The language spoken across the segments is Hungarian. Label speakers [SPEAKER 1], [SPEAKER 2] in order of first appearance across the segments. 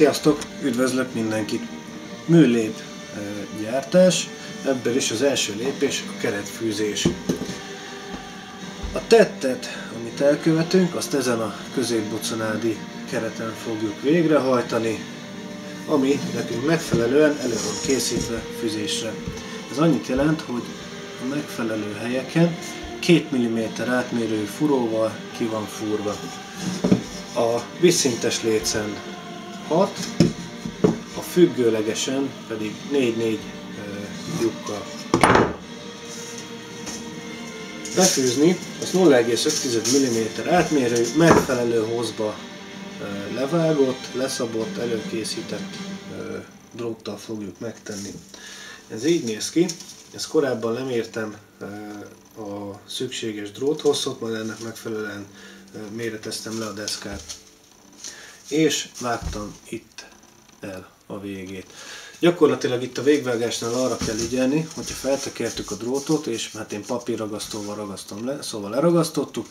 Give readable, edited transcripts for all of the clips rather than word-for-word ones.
[SPEAKER 1] Sziasztok! Üdvözlök mindenkit! Műlép gyártás, ebből is az első lépés a keretfűzés. A tettet, amit elkövetünk, azt ezen a középbuconádi kereten fogjuk végrehajtani, ami nekünk megfelelően elő van készítve fűzésre. Ez annyit jelent, hogy a megfelelő helyeken 2 mm átmérőjű furóval ki van fúrva. A vízszintes lécen 6, a függőlegesen pedig 4-4 lyukkal. Befűzni az 0,5 mm átmérőjű, megfelelő hozba levágott, leszabott, előkészített dróttal fogjuk megtenni. Ez így néz ki, ezt korábban lemértem a szükséges dróthosszot, majd ennek megfelelően méreteztem le a deszkát. És vágtam itt el a végét. Gyakorlatilag itt a végvágásnál arra kell ügyelni, hogyha feltekertük a drótot, és hát én papírragasztóval ragasztom le, szóval leragasztottuk,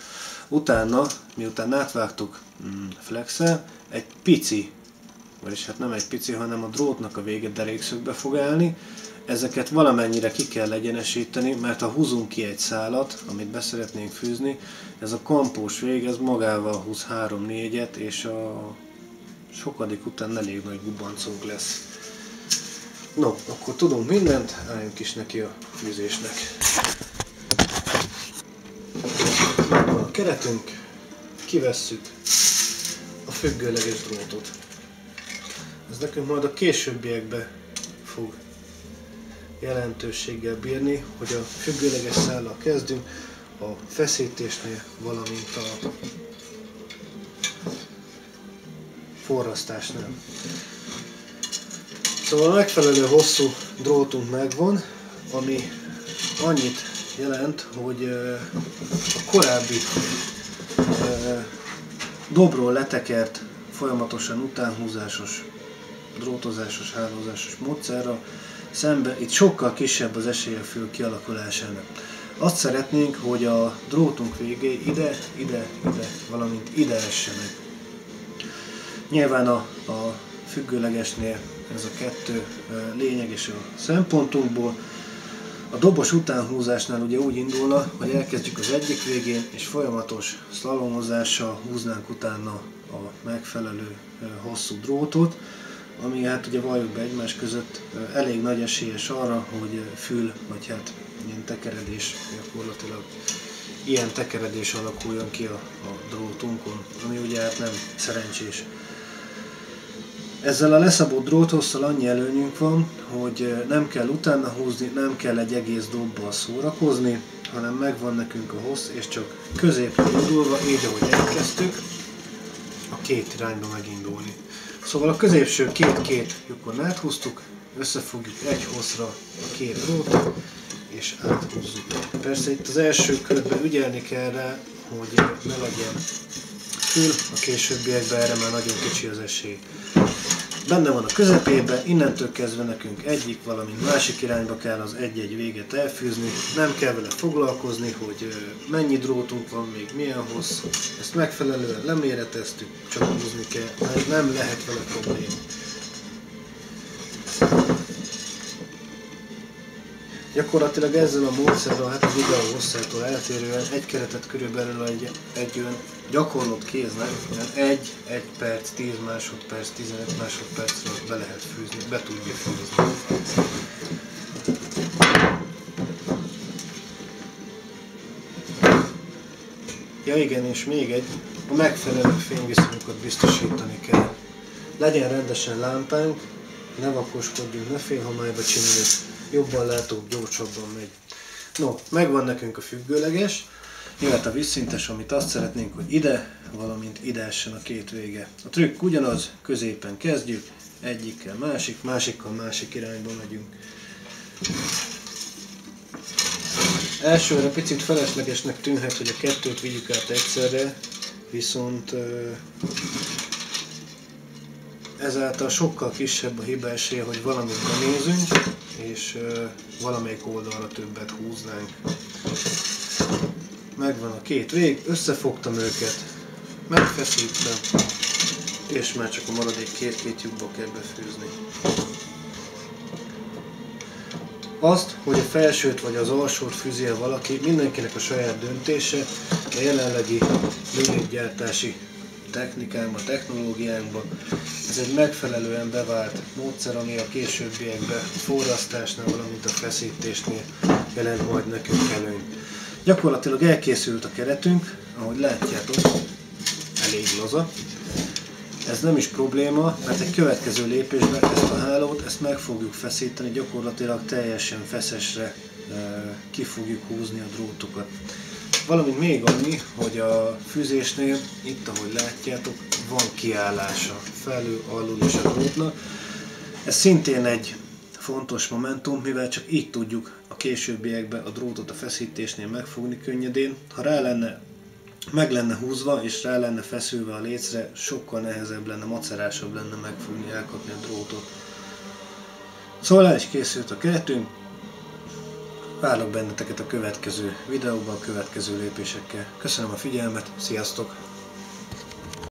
[SPEAKER 1] utána, miután átvágtuk flexel, egy pici, vagyis hát nem egy pici, hanem a drótnak a vége derékszögbe fog állni. Ezeket valamennyire ki kell egyenesíteni, mert ha húzunk ki egy szálat, amit beszeretnénk fűzni, ez a kampós vég, ez magával húz 3-4-et, és a sokadik után elég nagy gubancunk lesz. No, akkor tudunk mindent, álljunk is neki a fűzésnek. Megvan a keretünk, kivesszük a függőleges drótot. Ez nekünk majd a későbbiekben fog jelentőséggel bírni, hogy a függőleges szállal kezdünk, a feszítésnél, valamint a forrasztásnál. Szóval a megfelelő hosszú drótunk megvan, ami annyit jelent, hogy a korábbi dobról letekert, folyamatosan utánhúzásos, drótozásos, hálózásos módszerrel szemben itt sokkal kisebb az esélye a fül kialakulásának. Azt szeretnénk, hogy a drótunk végé ide, valamint ide essenek. Nyilván a függőlegesnél ez a kettő lényeges a szempontunkból. A dobos utánhúzásnál ugye úgy indulna, hogy elkezdjük az egyik végén, és folyamatos szlalomozással húznánk utána a megfelelő hosszú drótot, ami hát ugye valljuk be egymás között elég nagy esélyes arra, hogy fül, vagy hát ilyen tekeredés, gyakorlatilag ilyen tekeredés alakuljon ki a drótunkon, ami ugye hát nem szerencsés. Ezzel a leszabott dróthosszal annyi előnyünk van, hogy nem kell utána húzni, nem kell egy egész dobbal szórakozni, hanem megvan nekünk a hossz, és csak középre indulva, így ahogy elkezdtük, a két irányba megindulni. Szóval a középső két lyukon áthúztuk, összefogjuk egy hosszra a két drótot, és áthúzzuk. Persze itt az első körben ügyelni kell rá, hogy ne legyen fül, a későbbiekben erre már nagyon kicsi az esély. Benne van a közepében, innentől kezdve nekünk egyik, valamint másik irányba kell az egy-egy véget elfűzni, nem kell vele foglalkozni, hogy mennyi drótunk van még, milyen hossz, ezt megfelelően leméreteztük, csak húzni kell, mert nem lehet vele probléma. Gyakorlatilag ezzel a módszerrel, hát a videó hosszától eltérően egy keretet körülbelül egy olyan gyakorlott kéznek 1 perc, 10 másodperc, 15 másodpercről be lehet fűzni, be tudja fűzni. Ja igen, és még egy, a megfelelő fényviszonyokat biztosítani kell. Legyen rendesen lámpánk, ne vakoskodjunk, ne félhomályba csináljuk, jobban látunk, gyorsabban megy. No, megvan nekünk a függőleges, jöhet a vízszintes, amit azt szeretnénk, hogy ide, valamint ide essen a két vége. A trükk ugyanaz, középen kezdjük, egyikkel másikkal másik irányba megyünk. Elsőre picit feleslegesnek tűnhet, hogy a kettőt vigyük át egyszerre, viszont ezáltal sokkal kisebb a hiba esélye, hogy valamit benézünk, és valamelyik oldalra többet húznánk. Megvan a két vég, összefogtam őket, megfeszítem, És már csak a maradék két lyukba kell befűzni. Azt, hogy a felsőt vagy az alsót fűzi el valaki, mindenkinek a saját döntése. A jelenlegi lőnyékgyártási technikánkban, technológiánkban ez egy megfelelően bevált módszer, ami a későbbiekben a forrasztásnál, valamint a feszítésnél jelent majd nekünk előnyt. Gyakorlatilag elkészült a keretünk, ahogy látjátok, elég laza. Ez nem is probléma, mert egy következő lépésben ezt a hálót meg fogjuk feszíteni, gyakorlatilag teljesen feszesre ki fogjuk húzni a drótokat. Valamint még annyi, hogy a fűzésnél, itt ahogy látjátok, van kiállása felül, alul és a drótnak. Ez szintén egy fontos momentum, mivel csak így tudjuk a későbbiekben a drótot a feszítésnél megfogni könnyedén. Ha meg lenne húzva és rá lenne feszülve a lécre, sokkal nehezebb lenne, macerásabb lenne megfogni, elkapni a drótot. Szóval el is készült a keretünk. Várlak benneteket a következő videóban, a következő lépésekkel. Köszönöm a figyelmet, sziasztok!